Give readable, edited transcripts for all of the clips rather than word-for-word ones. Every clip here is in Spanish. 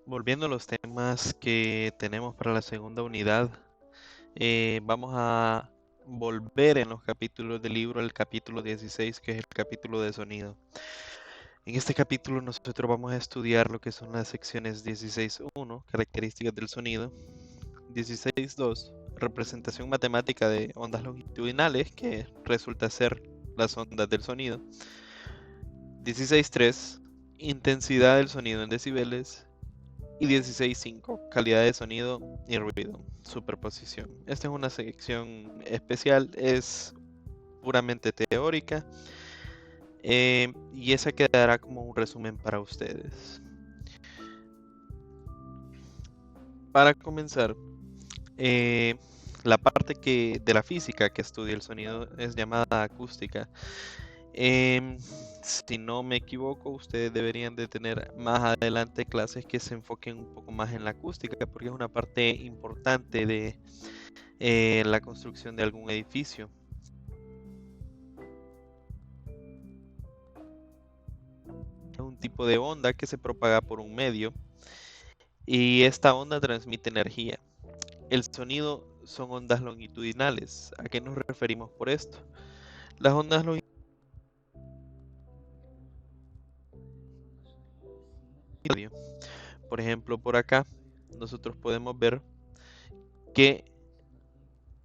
Volviendo a los temas que tenemos para la segunda unidad, vamos a volver en los capítulos del libro al capítulo 16, que es el capítulo de sonido. En este capítulo nosotros vamos a estudiar lo que son las secciones 16.1, características del sonido, 16.2, representación matemática de ondas longitudinales, que resulta ser las ondas del sonido, 16.3, intensidad del sonido en decibeles, y 16.5, calidad de sonido y ruido, superposición. Esta es una sección especial, es puramente teórica, y esa quedará como un resumen para ustedes. Para comenzar, la parte de la física que estudia el sonido es llamada acústica. Si no me equivoco, ustedes deberían de tener más adelante clases que se enfoquen un poco más en la acústica, porque es una parte importante de la construcción de algún edificio. Es un tipo de onda que se propaga por un medio y esta onda transmite energía. El sonido son ondas longitudinales. ¿A qué nos referimos por esto? Las ondas longitudinales, por ejemplo, por acá nosotros podemos ver que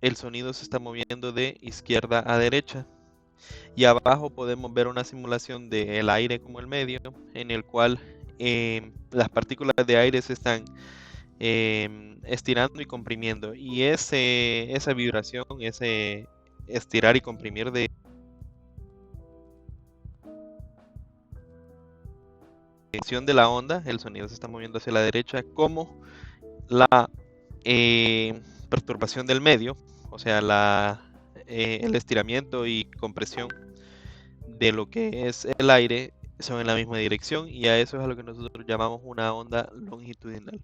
el sonido se está moviendo de izquierda a derecha. Y abajo podemos ver una simulación del aire como el medio, en el cual las partículas de aire se están estirando y comprimiendo. Y esa vibración, ese estirar y comprimir de dirección de la onda, el sonido se está moviendo hacia la derecha, como la perturbación del medio, o sea, el estiramiento y compresión de lo que es el aire son en la misma dirección, y a eso es a lo que nosotros llamamos una onda longitudinal.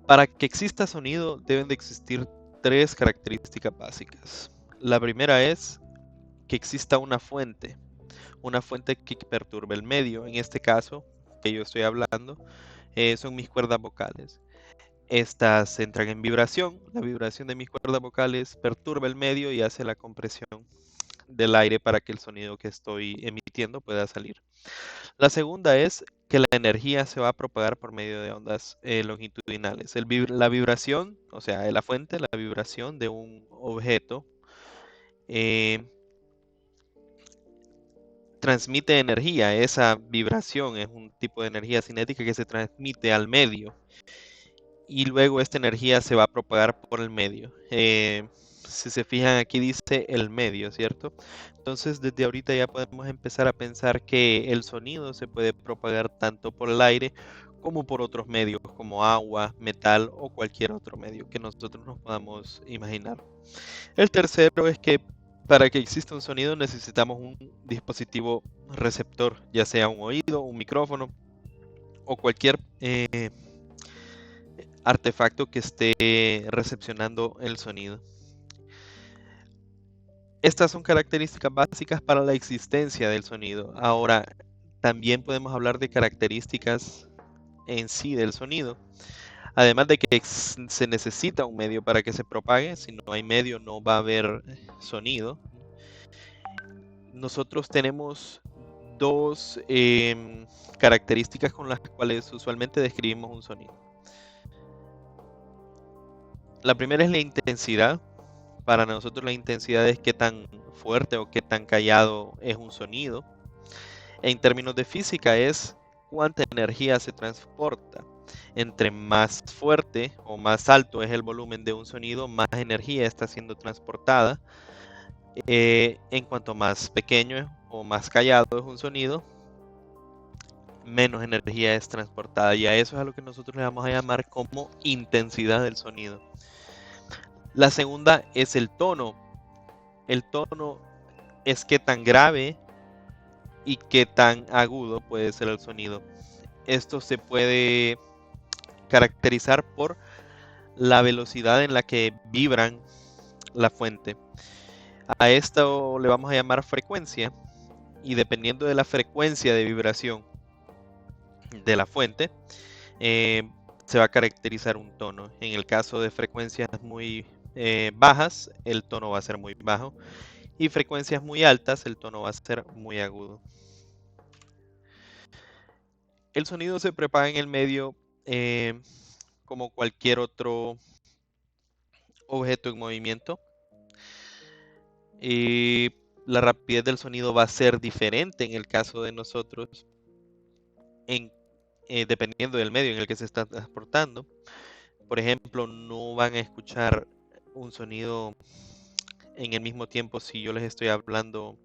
Para que exista sonido deben de existir tres características básicas. La primera es que exista una fuente que perturbe el medio. En este caso que yo estoy hablando son mis cuerdas vocales. Estas entran en vibración. La vibración de mis cuerdas vocales perturba el medio y hace la compresión del aire para que el sonido que estoy emitiendo pueda salir. La segunda es que la energía se va a propagar por medio de ondas longitudinales. La vibración, o sea, la fuente, la vibración de un objeto eh, transmite energía. Esa vibración es un tipo de energía cinética que se transmite al medio y luego esta energía se va a propagar por el medio. Si se fijan, aquí dice el medio, ¿cierto? Entonces desde ahorita ya podemos empezar a pensar que el sonido se puede propagar tanto por el aire como por otros medios como agua, metal o cualquier otro medio que nosotros nos podamos imaginar. El tercero es que para que exista un sonido necesitamos un dispositivo receptor, ya sea un oído, un micrófono o cualquier artefacto que esté recepcionando el sonido. Estas son características básicas para la existencia del sonido. Ahora, también podemos hablar de características en sí del sonido. Además de que se necesita un medio para que se propague, si no hay medio no va a haber sonido. Nosotros tenemos dos características con las cuales usualmente describimos un sonido. La primera es la intensidad. Para nosotros la intensidad es qué tan fuerte o qué tan callado es un sonido. En términos de física es cuánta energía se transporta. Entre más fuerte o más alto es el volumen de un sonido, más energía está siendo transportada. En cuanto más pequeño o más callado es un sonido, menos energía es transportada. Y a eso es a lo que nosotros le vamos a llamar como intensidad del sonido. La segunda es el tono. El tono es qué tan grave y qué tan agudo puede ser el sonido. Esto se puede caracterizar por la velocidad en la que vibran la fuente. A esto le vamos a llamar frecuencia, y dependiendo de la frecuencia de vibración de la fuente, se va a caracterizar un tono. En el caso de frecuencias muy bajas, el tono va a ser muy bajo, y frecuencias muy altas, el tono va a ser muy agudo. El sonido se propaga en el medio como cualquier otro objeto en movimiento. Y la rapidez del sonido va a ser diferente en el caso de nosotros, dependiendo del medio en el que se está transportando. Por ejemplo, no van a escuchar un sonido en el mismo tiempo si yo les estoy hablando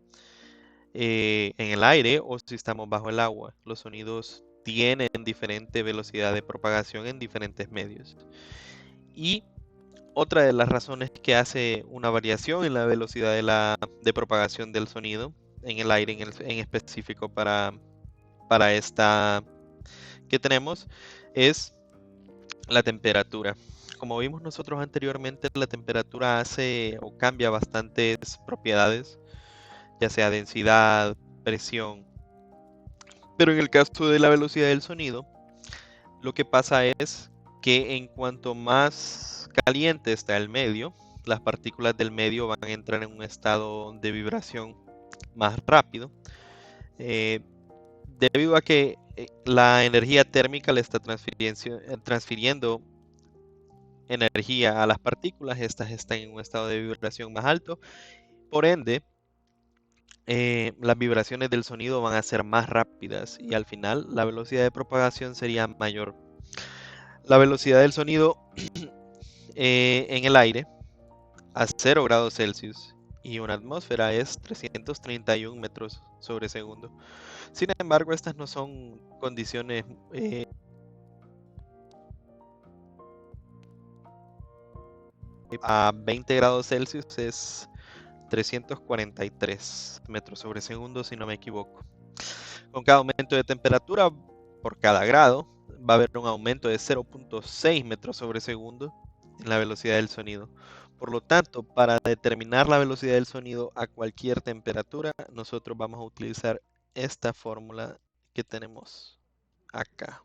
en el aire o si estamos bajo el agua. Los sonidos tienen diferente velocidad de propagación en diferentes medios. Y otra de las razones que hace una variación en la velocidad de propagación del sonido en el aire en específico para esta que tenemos es la temperatura. Como vimos nosotros anteriormente, la temperatura hace o cambia bastantes propiedades, ya sea densidad, presión. Pero en el caso de la velocidad del sonido, lo que pasa es que en cuanto más caliente está el medio, las partículas del medio van a entrar en un estado de vibración más rápido, debido a que la energía térmica le está transfiriendo energía a las partículas. Estas están en un estado de vibración más alto, por ende las vibraciones del sonido van a ser más rápidas y al final la velocidad de propagación sería mayor. La velocidad del sonido en el aire a 0 grados Celsius y una atmósfera es 331 metros sobre segundo. Sin embargo, estas no son condiciones a 20 grados Celsius es 343 metros sobre segundo, si no me equivoco. Con cada aumento de temperatura por cada grado va a haber un aumento de 0.6 metros sobre segundo en la velocidad del sonido. Por lo tanto, para determinar la velocidad del sonido a cualquier temperatura, nosotros vamos a utilizar esta fórmula que tenemos acá.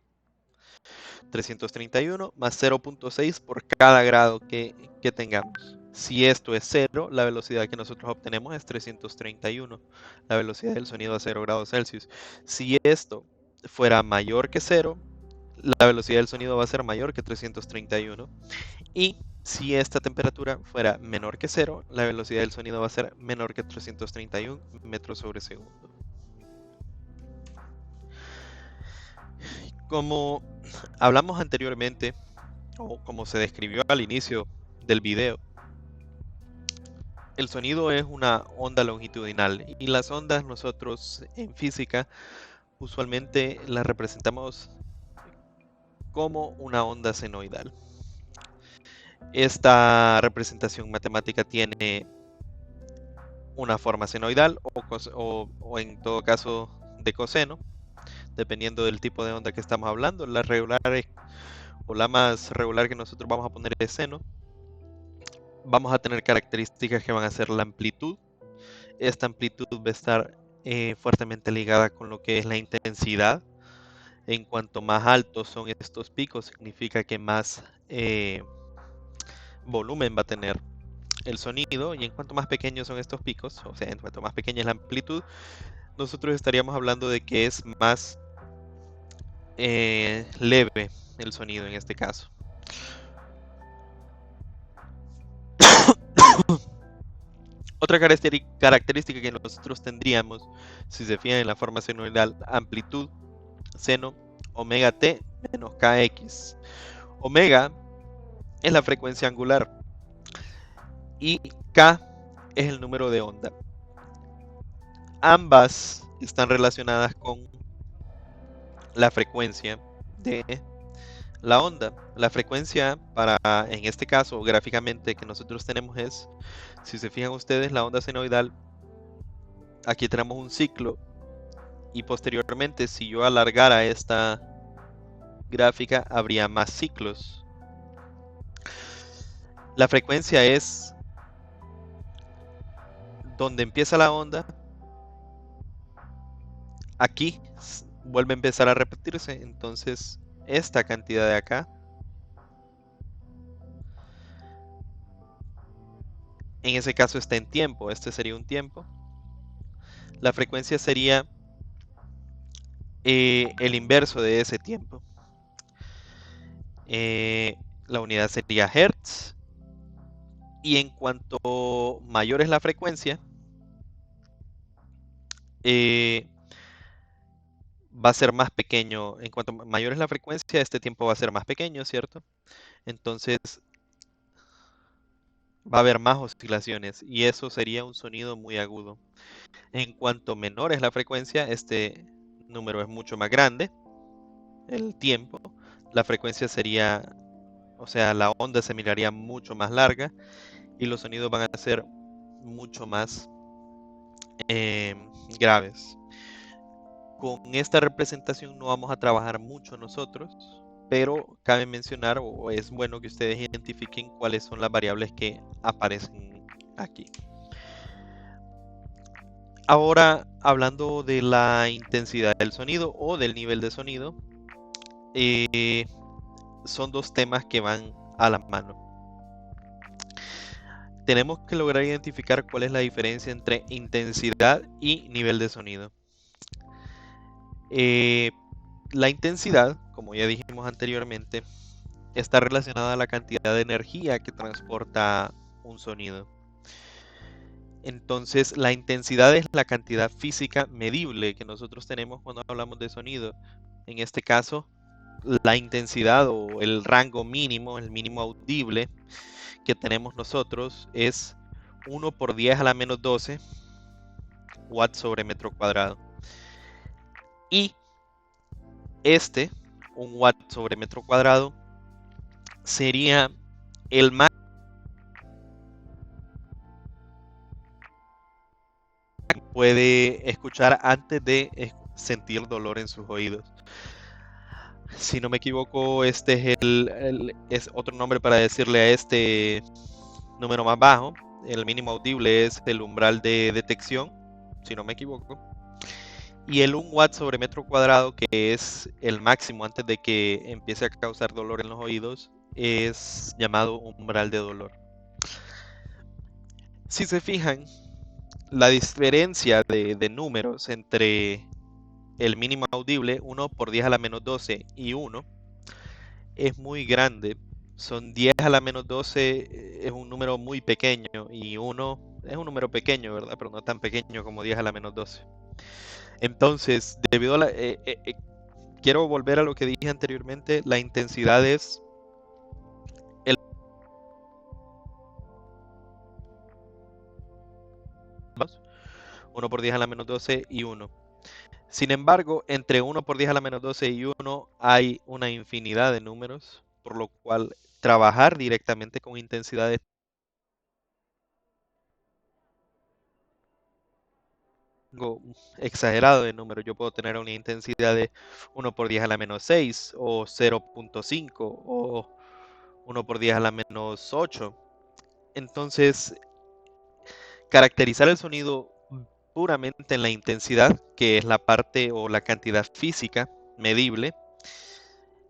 331 más 0.6 por cada grado que tengamos. Si esto es 0, la velocidad que nosotros obtenemos es 331, la velocidad del sonido a 0 grados Celsius. Si esto fuera mayor que 0, la velocidad del sonido va a ser mayor que 331. Y si esta temperatura fuera menor que 0, la velocidad del sonido va a ser menor que 331 metros sobre segundo. Como hablamos anteriormente, o como se describió al inicio del video, el sonido es una onda longitudinal y las ondas nosotros en física usualmente las representamos como una onda senoidal. Esta representación matemática tiene una forma senoidal o en todo caso de coseno, dependiendo del tipo de onda que estamos hablando. La regular o la más regular que nosotros vamos a poner es seno. Vamos a tener características que van a ser la amplitud. Esta amplitud va a estar fuertemente ligada con lo que es la intensidad. En cuanto más altos son estos picos, significa que más volumen va a tener el sonido, y en cuanto más pequeños son estos picos, o sea, en cuanto más pequeña es la amplitud, nosotros estaríamos hablando de que es más leve el sonido en este caso. Otra característica que nosotros tendríamos, si se fijan en la forma senoidal, amplitud, seno, omega t menos kx. Omega es la frecuencia angular y k es el número de onda. Ambas están relacionadas con la frecuencia de la onda. La frecuencia en este caso, gráficamente que nosotros tenemos es, si se fijan ustedes, la onda senoidal, aquí tenemos un ciclo y posteriormente si yo alargara esta gráfica habría más ciclos. La frecuencia es donde empieza la onda. Aquí vuelve a empezar a repetirse. Entonces, esta cantidad de acá, en ese caso está en tiempo, este sería un tiempo. La frecuencia sería el inverso de ese tiempo. La unidad sería hertz. Y en cuanto mayor es la frecuencia, va a ser más pequeño. En cuanto mayor es la frecuencia, este tiempo va a ser más pequeño, ¿cierto? Entonces va a haber más oscilaciones y eso sería un sonido muy agudo. En cuanto menor es la frecuencia, este número es mucho más grande, el tiempo. La frecuencia sería, o sea, la onda se miraría mucho más larga y los sonidos van a ser mucho más graves. Con esta representación no vamos a trabajar mucho nosotros, pero cabe mencionar o es bueno que ustedes identifiquen cuáles son las variables que aparecen aquí. Ahora, hablando de la intensidad del sonido o del nivel de sonido, son dos temas que van a la mano. Tenemos que lograr identificar cuál es la diferencia entre intensidad y nivel de sonido. La intensidad, como ya dijimos anteriormente, está relacionada a la cantidad de energía que transporta un sonido. Entonces, la intensidad es la cantidad física medible que nosotros tenemos cuando hablamos de sonido. En este caso, la intensidad o el rango mínimo, el mínimo audible que tenemos nosotros es 1 por 10 a la menos 12 watts sobre metro cuadrado. Y un watt sobre metro cuadrado, sería el máximo que puede escuchar antes de sentir dolor en sus oídos. Si no me equivoco, este es otro nombre para decirle a este número más bajo. El mínimo audible es el umbral de detección, si no me equivoco. Y el 1 watt sobre metro cuadrado, que es el máximo antes de que empiece a causar dolor en los oídos, es llamado umbral de dolor. Si se fijan, la diferencia de números entre el mínimo audible, 1 por 10 a la menos 12 y 1, es muy grande. Son 10 a la menos 12, es un número muy pequeño, y 1 es un número pequeño, ¿verdad? Pero no tan pequeño como 10 a la menos 12. Entonces, debido a quiero volver a lo que dije anteriormente, la intensidad es el 1 por 10 a la menos 12 y 1. Sin embargo, entre 1 por 10 a la menos 12 y 1 hay una infinidad de números, por lo cual trabajar directamente con intensidades exagerado de números. Yo puedo tener una intensidad de 1 por 10 a la menos 6 o 0.5 o 1 por 10 a la menos 8. Entonces, caracterizar el sonido puramente en la intensidad, que es la parte o la cantidad física medible,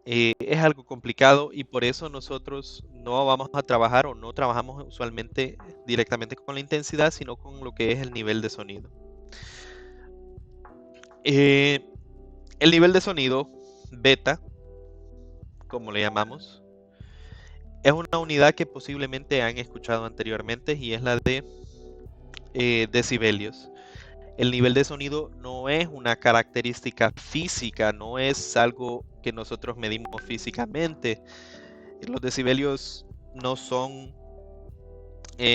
es algo complicado y por eso nosotros no vamos a trabajar o no trabajamos usualmente directamente con la intensidad, sino con lo que es el nivel de sonido. El nivel de sonido, beta, como le llamamos, es una unidad que posiblemente han escuchado anteriormente y es la de decibelios. El nivel de sonido no es una característica física, no es algo que nosotros medimos físicamente. Los decibelios no son,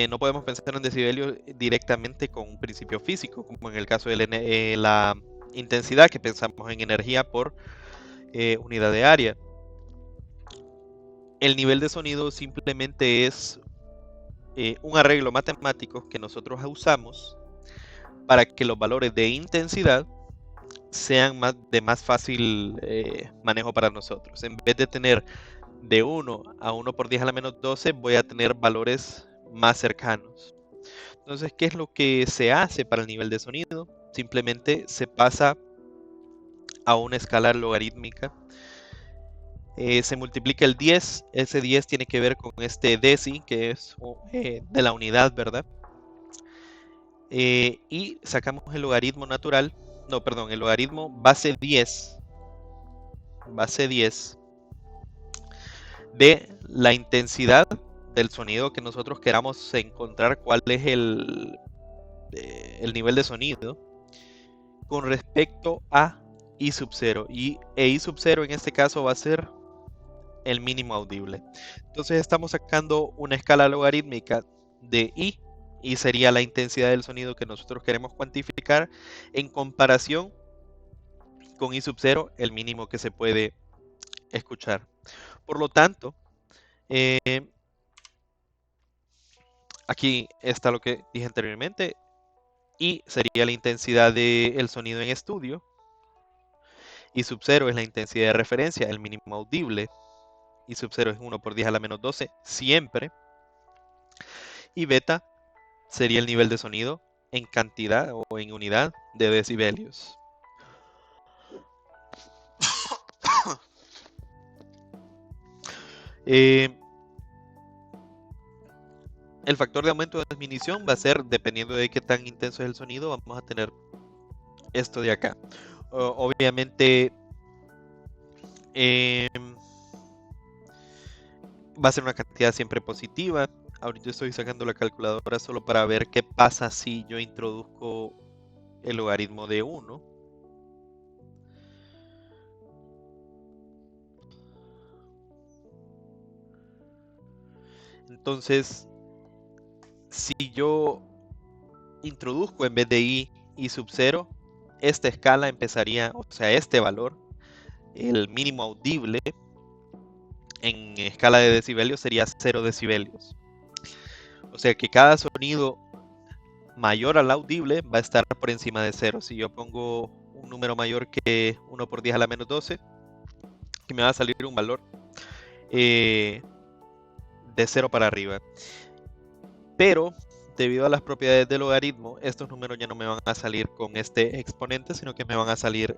no podemos pensar en decibelios directamente con un principio físico, como en el caso de la intensidad, que pensamos en energía por unidad de área. El nivel de sonido simplemente es un arreglo matemático que nosotros usamos para que los valores de intensidad sean de más fácil manejo para nosotros. En vez de tener de 1 a 1 por 10 a la menos 12, voy a tener valores más cercanos. Entonces, ¿qué es lo que se hace para el nivel de sonido? Simplemente se pasa a una escala logarítmica, se multiplica el 10, ese 10 tiene que ver con este deci, que es de la unidad, ¿verdad? Y sacamos el logaritmo natural, no, perdón, el logaritmo base 10 de la intensidad del sonido que nosotros queramos encontrar, cuál es el nivel de sonido con respecto a I sub 0. Y I sub 0 en este caso va a ser el mínimo audible. Entonces estamos sacando una escala logarítmica de I, y sería la intensidad del sonido que nosotros queremos cuantificar en comparación con I sub 0, el mínimo que se puede escuchar. Por lo tanto, eh, aquí está lo que dije anteriormente. I sería la intensidad del sonido en estudio. I sub 0 es la intensidad de referencia, el mínimo audible. I sub 0 es 1 por 10 a la menos 12 siempre. Y beta sería el nivel de sonido en cantidad o en unidad de decibelios. El factor de aumento o disminución va a ser, dependiendo de qué tan intenso es el sonido, vamos a tener esto de acá. Obviamente va a ser una cantidad siempre positiva. Ahorita estoy sacando la calculadora solo para ver qué pasa si yo introduzco el logaritmo de 1. Entonces, si yo introduzco en vez de I sub 0, esta escala empezaría, o sea, este valor, el mínimo audible en escala de decibelios sería 0 decibelios. O sea que cada sonido mayor al audible va a estar por encima de 0. Si yo pongo un número mayor que 1 por 10 a la menos 12, que me va a salir un valor de 0 para arriba. Pero debido a las propiedades del logaritmo, estos números ya no me van a salir con este exponente, sino que me van a salir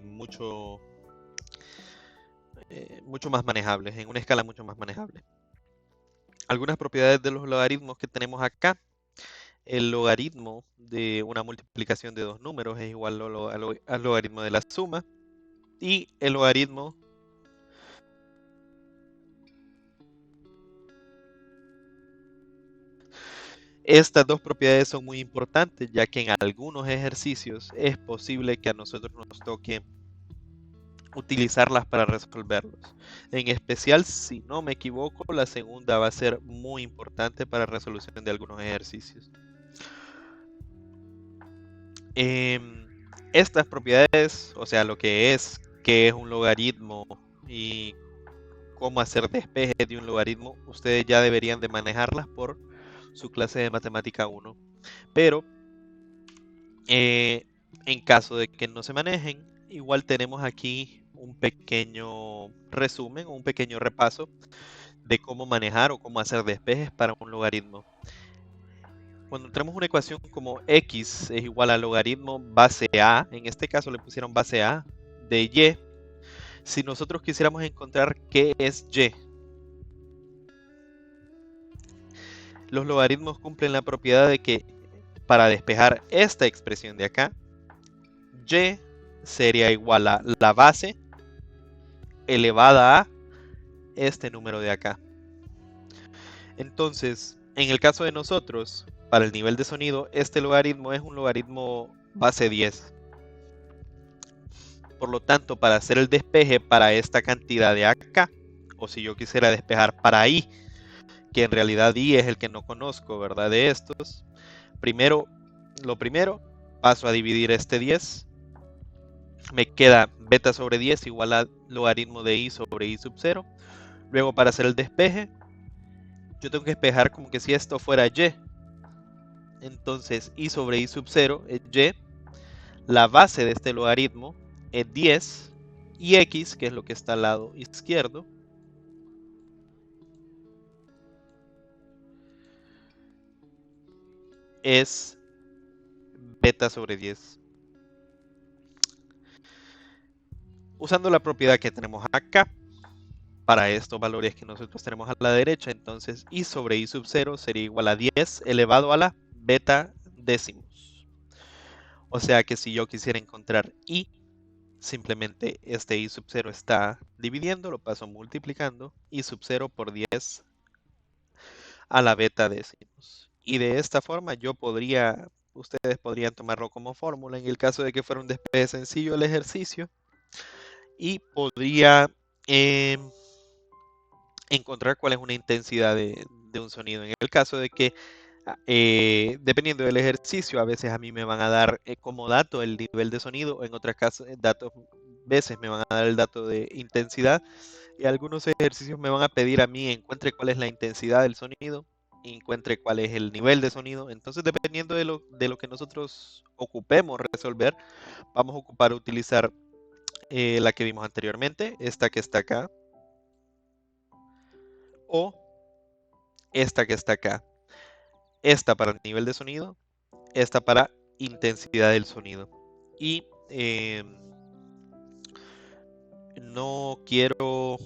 mucho más manejables, en una escala mucho más manejable. Algunas propiedades de los logaritmos que tenemos acá. El logaritmo de una multiplicación de dos números es igual al logaritmo de la suma. Y el logaritmo estas dos propiedades son muy importantes, ya que en algunos ejercicios es posible que a nosotros nos toque utilizarlas para resolverlos. En especial, si no me equivoco, la segunda va a ser muy importante para resolución de algunos ejercicios. Estas propiedades, o sea, lo que es un logaritmo y cómo hacer despejes de un logaritmo, ustedes ya deberían de manejarlas por su clase de matemática 1. Pero en caso de que no se manejen, igual tenemos aquí un pequeño resumen o un pequeño repaso de cómo manejar o cómo hacer despejes para un logaritmo. Cuando tenemos una ecuación como x es igual al logaritmo base a, en este caso le pusieron base a, de y, si nosotros quisiéramos encontrar qué es y, los logaritmos cumplen la propiedad de que para despejar esta expresión de acá, y sería igual a la base elevada a este número de acá. Entonces, en el caso de nosotros, para el nivel de sonido, este logaritmo es un logaritmo base 10. Por lo tanto, para hacer el despeje para esta cantidad de acá, o si yo quisiera despejar para I, que en realidad I es el que no conozco, ¿verdad? De estos, lo primero, paso a dividir este 10. Me queda beta sobre 10 igual al logaritmo de I sobre I sub 0. Luego, para hacer el despeje, yo tengo que despejar como que si esto fuera y. Entonces, I sobre I sub 0 es y. La base de este logaritmo es 10. Y x, que es lo que está al lado izquierdo, es beta sobre 10. Usando la propiedad que tenemos acá, para estos valores que nosotros tenemos a la derecha, entonces I sobre I sub 0 sería igual a 10 elevado a la beta décimos. O sea que si yo quisiera encontrar I, simplemente este I sub 0 está dividiendo, lo paso multiplicando, I sub 0 por 10 a la beta décimos. Y de esta forma ustedes podrían tomarlo como fórmula en el caso de que fuera un despeje sencillo el ejercicio, y podría encontrar cuál es una intensidad de un sonido. En el caso de que, dependiendo del ejercicio, a veces a mí me van a dar como dato el nivel de sonido, en otras veces me van a dar el dato de intensidad, y algunos ejercicios me van a pedir a mí encuentre cuál es la intensidad del sonido, encuentre cuál es el nivel de sonido. Entonces, dependiendo de lo que nosotros ocupemos resolver, vamos a utilizar la que vimos anteriormente, esta que está acá, o esta que está acá. Esta para el nivel de sonido, esta para intensidad del sonido. Y no quiero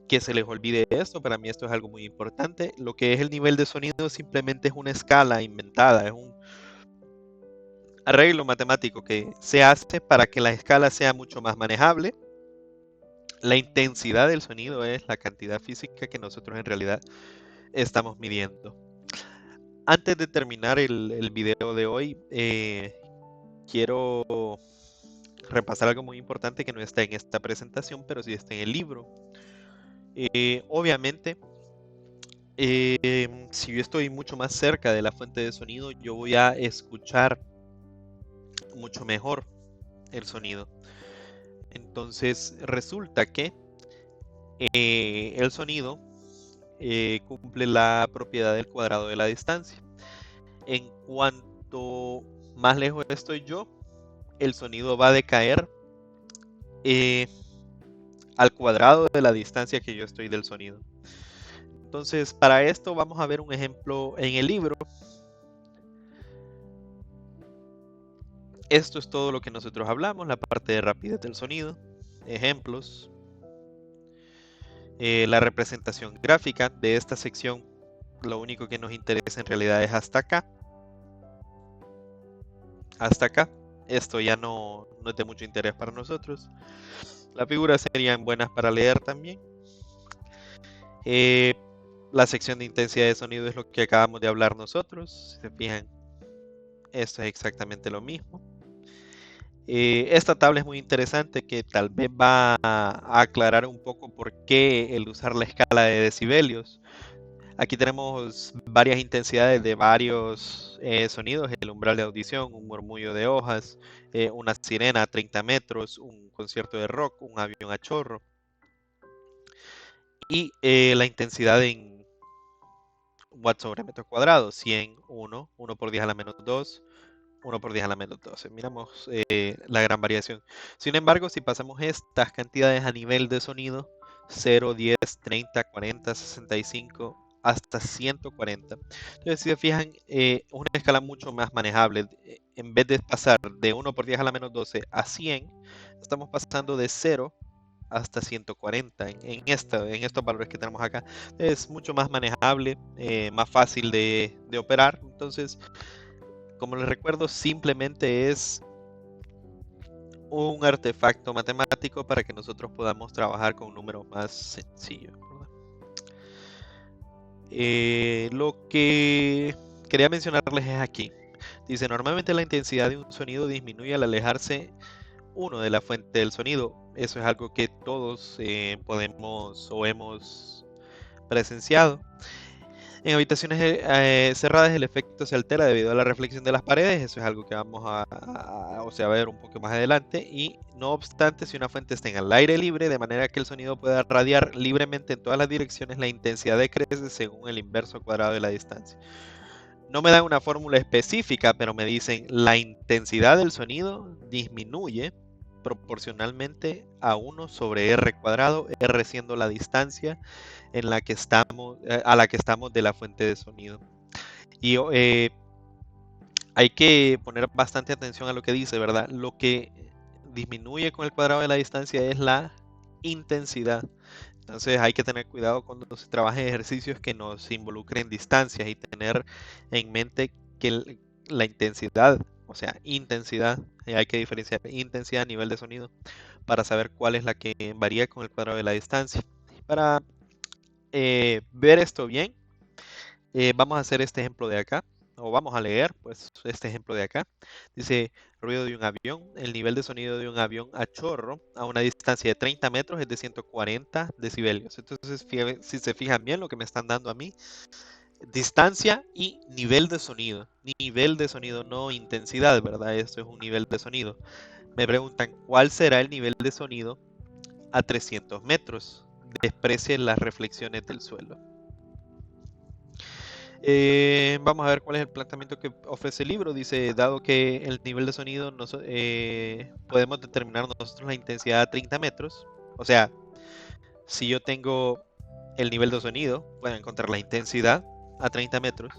que se les olvide esto, para mí esto es algo muy importante. Lo que es el nivel de sonido simplemente es una escala inventada, es un arreglo matemático que se hace para que la escala sea mucho más manejable. La intensidad del sonido es la cantidad física que nosotros en realidad estamos midiendo. Antes de terminar el video de hoy, quiero repasar algo muy importante que no está en esta presentación, pero sí está en el libro. Obviamente, si yo estoy mucho más cerca de la fuente de sonido, yo voy a escuchar mucho mejor el sonido. Entonces, resulta que el sonido cumple la propiedad del cuadrado de la distancia. En cuanto más lejos estoy yo, el sonido va a decaer al cuadrado de la distancia que yo estoy del sonido. Entonces, para esto vamos a ver un ejemplo en el libro. Esto es todo lo que nosotros hablamos, la parte de rapidez del sonido, ejemplos, la representación gráfica de esta sección. Lo único que nos interesa en realidad es hasta acá. Hasta acá. Esto ya no es de mucho interés para nosotros. Las figuras serían buenas para leer también. La sección de intensidad de sonido es lo que acabamos de hablar nosotros. Si se fijan, esto es exactamente lo mismo. Esta tabla es muy interesante, que tal vez va a aclarar un poco por qué el usar la escala de decibelios. Aquí tenemos varias intensidades de varios sonidos: el umbral de audición, un murmullo de hojas, una sirena a 30 metros, un concierto de rock, un avión a chorro. Y la intensidad en watts sobre metro cuadrado: 100, 1 por 10 a la menos 2, 1 por 10 a la menos 12. Miramos la gran variación. Sin embargo, si pasamos estas cantidades a nivel de sonido, 0, 10, 30, 40, 65, hasta 140. Entonces, si se fijan, una escala mucho más manejable. En vez de pasar de 1 por 10 a la menos 12 a 100, estamos pasando de 0 hasta 140 en estos valores que tenemos acá. Es mucho más manejable, más fácil de operar. Entonces, como les recuerdo, simplemente es un artefacto matemático para que nosotros podamos trabajar con números más sencillos. Lo que quería mencionarles es aquí. Dice, normalmente la intensidad de un sonido disminuye al alejarse uno de la fuente del sonido. Eso es algo que todos podemos o hemos presenciado. En habitaciones cerradas el efecto se altera debido a la reflexión de las paredes. Eso es algo que vamos a ver un poco más adelante. Y no obstante, si una fuente está en el aire libre, de manera que el sonido pueda radiar libremente en todas las direcciones, la intensidad decrece según el inverso cuadrado de la distancia. No me dan una fórmula específica, pero me dicen la intensidad del sonido disminuye proporcionalmente a 1 sobre r cuadrado, r siendo la distancia en la que estamos, a la que estamos de la fuente de sonido. Y hay que poner bastante atención a lo que dice, ¿verdad? Lo que disminuye con el cuadrado de la distancia es la intensidad. Entonces hay que tener cuidado cuando se trabaja en ejercicios que nos involucren distancias y tener en mente que la intensidad, o sea, intensidad, hay que diferenciar intensidad a nivel de sonido para saber cuál es la que varía con el cuadrado de la distancia. Para ver esto bien, vamos a hacer este ejemplo de acá, o vamos a leer pues este ejemplo de acá. Dice, ruido de un avión, el nivel de sonido de un avión a chorro a una distancia de 30 metros es de 140 decibelios. Entonces, si se fijan bien lo que me están dando a mí, distancia y nivel de sonido. Nivel de sonido, no intensidad, ¿verdad? Esto es un nivel de sonido. Me preguntan, ¿cuál será el nivel de sonido a 300 metros? Desprecie las reflexiones del suelo. Vamos a ver cuál es el planteamiento que ofrece el libro. Dice, dado que el nivel de sonido podemos determinar nosotros la intensidad a 30 metros. O sea, si yo tengo el nivel de sonido, puedo encontrar la intensidad a 30 metros.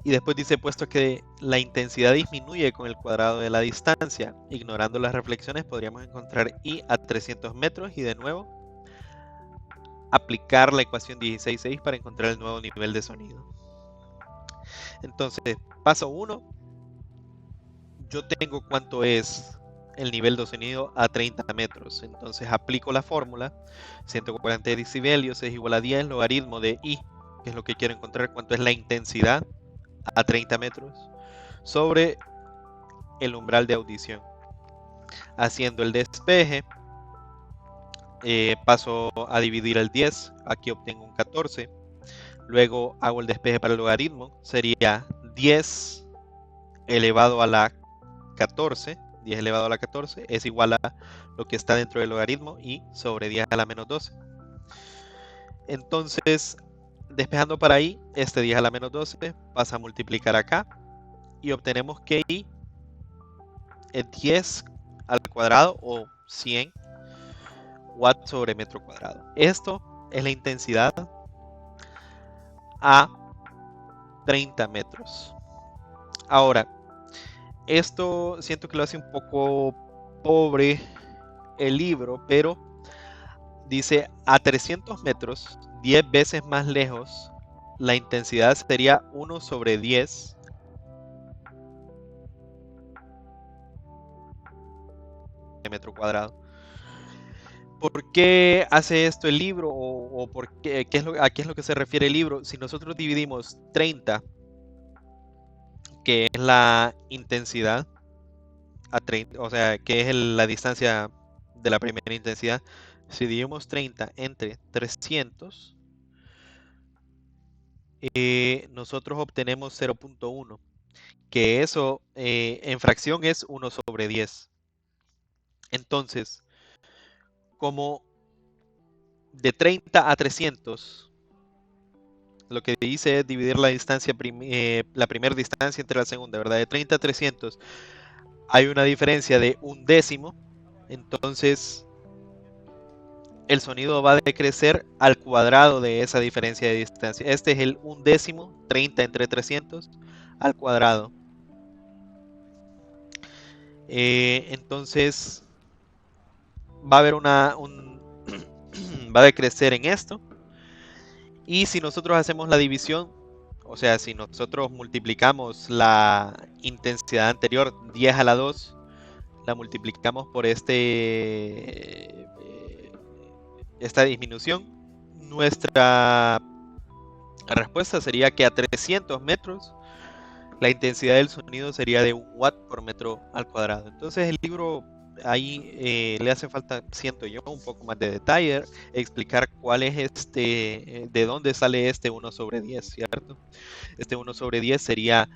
Y después dice, puesto que la intensidad disminuye con el cuadrado de la distancia, ignorando las reflexiones, podríamos encontrar I a 300 metros y de nuevo aplicar la ecuación 16.6 para encontrar el nuevo nivel de sonido. Entonces, paso 1, yo tengo cuánto es el nivel de sonido a 30 metros. Entonces aplico la fórmula, 140 decibelios es igual a 10 logaritmo de I, que es lo que quiero encontrar, cuánto es la intensidad a 30 metros, sobre el umbral de audición. Haciendo el despeje, paso a dividir el 10, aquí obtengo un 14. Luego hago el despeje para el logaritmo, sería 10 elevado a la 14, 10 elevado a la 14 es igual a lo que está dentro del logaritmo y sobre 10 a la menos 12. Entonces, despejando para I, este 10 a la menos 12 pasa a multiplicar acá y obtenemos que I es 10 al cuadrado o 100 watts sobre metro cuadrado. Esto es la intensidad a 30 metros. Ahora, esto siento que lo hace un poco pobre el libro, pero dice a 300 metros, 10 veces más lejos, la intensidad sería 1 sobre 10 de metro cuadrado. ¿Por qué hace esto el libro? ¿O por qué, a qué es lo que se refiere el libro? Si nosotros dividimos 30, que es la intensidad, a 30, o sea, que es la distancia de la primera intensidad, si dividimos 30 entre 300, nosotros obtenemos 0.1, que eso en fracción es 1 sobre 10. Entonces, como de 30 a 300, lo que dice es dividir la distancia, la primera distancia entre la segunda, ¿verdad? De 30 a 300 hay una diferencia de un décimo, entonces el sonido va a decrecer al cuadrado de esa diferencia de distancia. Este es el un décimo, 30 entre 300 al cuadrado. Entonces va a haber va a decrecer en esto. Y si nosotros hacemos la división, o sea, si nosotros multiplicamos la intensidad anterior, 10 a la 2, la multiplicamos por esta disminución, nuestra respuesta sería que a 300 metros la intensidad del sonido sería de 1 watt por metro al cuadrado. Entonces el libro ahí le hace falta, siento yo, un poco más de detalle, explicar cuál es de dónde sale este 1 sobre 10, ¿cierto? Este 1 sobre 10 sería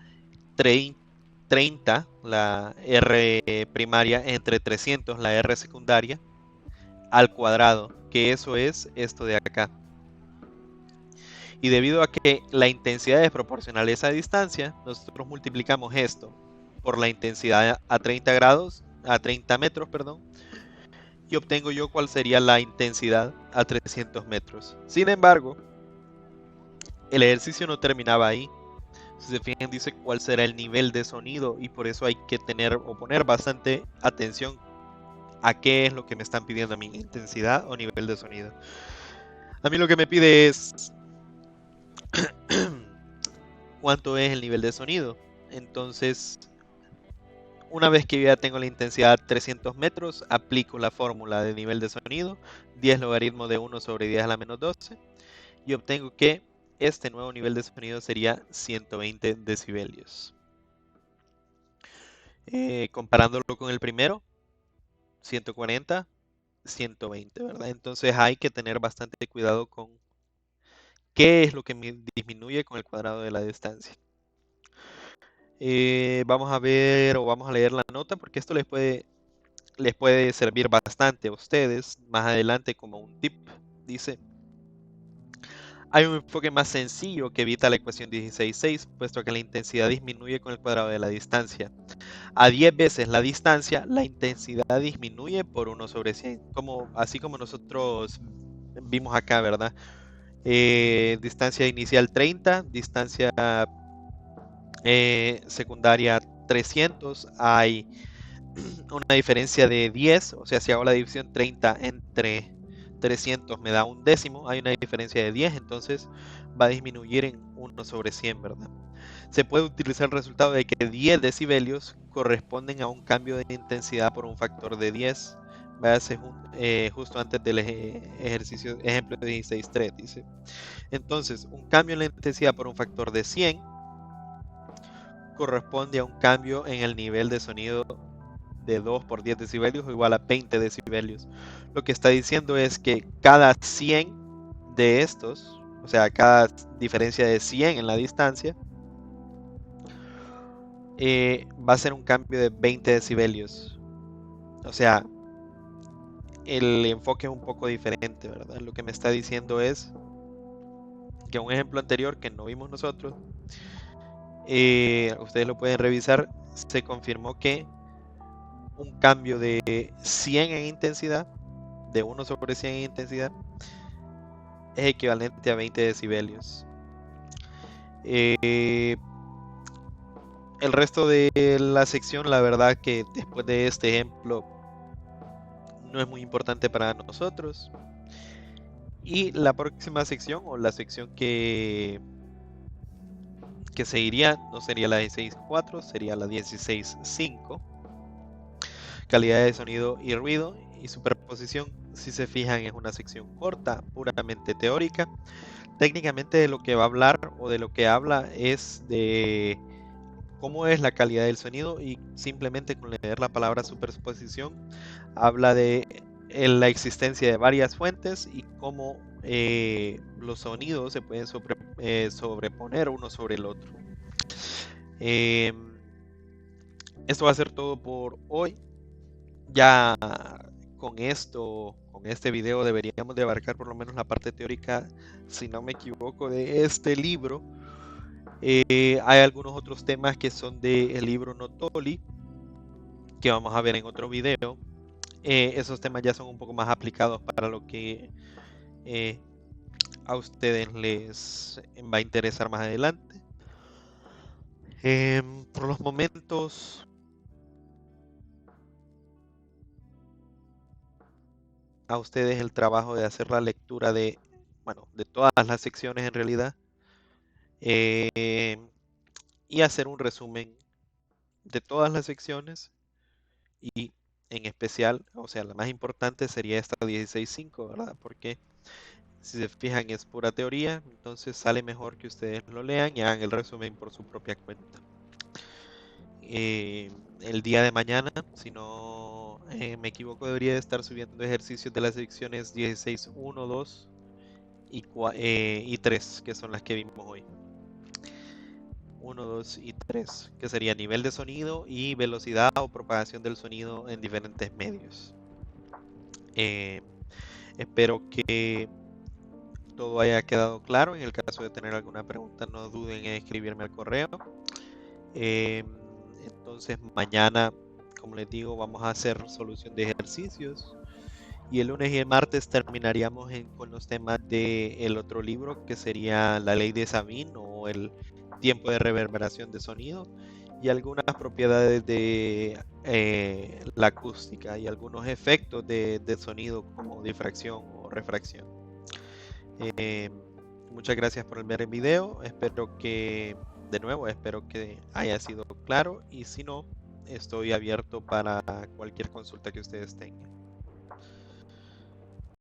30, la R primaria, entre 300, la R secundaria, al cuadrado, que eso es esto de acá. Y debido a que la intensidad es proporcional a esa distancia, nosotros multiplicamos esto por la intensidad a 30 grados, a 30 metros, perdón, y obtengo yo cuál sería la intensidad a 300 metros. Sin embargo, el ejercicio no terminaba ahí, Si se fijan, dice cuál será el nivel de sonido, y por eso hay que tener o poner bastante atención a qué es lo que me están pidiendo a mí, intensidad o nivel de sonido. A mí lo que me pide es cuánto es el nivel de sonido. Entonces, una vez que yo ya tengo la intensidad a 300 metros, aplico la fórmula de nivel de sonido, 10 logaritmo de 1 sobre 10 a la menos 12, y obtengo que este nuevo nivel de sonido sería 120 decibelios. Comparándolo con el primero, 140, 120, ¿verdad? Entonces hay que tener bastante cuidado con qué es lo que me disminuye con el cuadrado de la distancia. Vamos a ver o vamos a leer la nota porque esto les puede servir bastante a ustedes más adelante como un tip. Dice, hay un enfoque más sencillo que evita la ecuación 16.6, puesto que la intensidad disminuye con el cuadrado de la distancia. A 10 veces la distancia, la intensidad disminuye por 1 sobre 100, así como nosotros vimos acá, ¿verdad? Distancia inicial 30, distancia secundaria 300, hay una diferencia de 10, o sea, si hago la división 30 entre 300 me da un décimo, hay una diferencia de 10, entonces va a disminuir en 1 sobre 100, ¿verdad? Se puede utilizar el resultado de que 10 decibelios corresponden a un cambio de intensidad por un factor de 10. Váyase justo antes del ejercicio, ejemplo 16.3, dice. Entonces, un cambio en la intensidad por un factor de 100 corresponde a un cambio en el nivel de sonido de 2 por 10 decibelios o igual a 20 decibelios. Lo que está diciendo es que cada 100 de estos, o sea, cada diferencia de 100 en la distancia, va a ser un cambio de 20 decibelios. O sea, el enfoque es un poco diferente, ¿verdad? Lo que me está diciendo es que un ejemplo anterior que no vimos nosotros, ustedes lo pueden revisar, se confirmó que un cambio de 100 en intensidad, de 1 sobre 100 en intensidad, es equivalente a 20 decibelios. El resto de la sección, la verdad que después de este ejemplo, no es muy importante para nosotros. Y la próxima sección, o la sección que seguiría, no sería la 16.4, sería la 16.5. Calidad de sonido y ruido y superposición. Si se fijan, es una sección corta, puramente teórica. Técnicamente de lo que va a hablar o de lo que habla es de cómo es la calidad del sonido, y simplemente con leer la palabra superposición habla de la existencia de varias fuentes y cómo los sonidos se pueden sobreponer uno sobre el otro. Esto va a ser todo por hoy. Ya con este video deberíamos de abarcar por lo menos la parte teórica, si no me equivoco, de este libro. Hay algunos otros temas que son del libro Notoli, que vamos a ver en otro video. Esos temas ya son un poco más aplicados para lo que a ustedes les va a interesar más adelante. Por los momentos, a ustedes el trabajo de hacer la lectura de todas las secciones en realidad, y hacer un resumen de todas las secciones, y en especial, o sea, la más importante sería esta 16.5, ¿verdad? Porque si se fijan es pura teoría, entonces sale mejor que ustedes lo lean y hagan el resumen por su propia cuenta. El día de mañana, si no me equivoco, debería de estar subiendo ejercicios de las secciones 16.1, 2 y 3, que son las que vimos hoy. 1, 2 y 3, que sería nivel de sonido y velocidad o propagación del sonido en diferentes medios. Espero que todo haya quedado claro. En el caso de tener alguna pregunta, no duden en escribirme al correo. Entonces mañana, como les digo, vamos a hacer solución de ejercicios, y el lunes y el martes terminaríamos con los temas del otro libro, que sería la ley de Sabine o el tiempo de reverberación de sonido y algunas propiedades de la acústica y algunos efectos de sonido como difracción o refracción. Eh, Muchas gracias por ver el video. Espero que haya sido claro y si no, estoy abierto para cualquier consulta que ustedes tengan.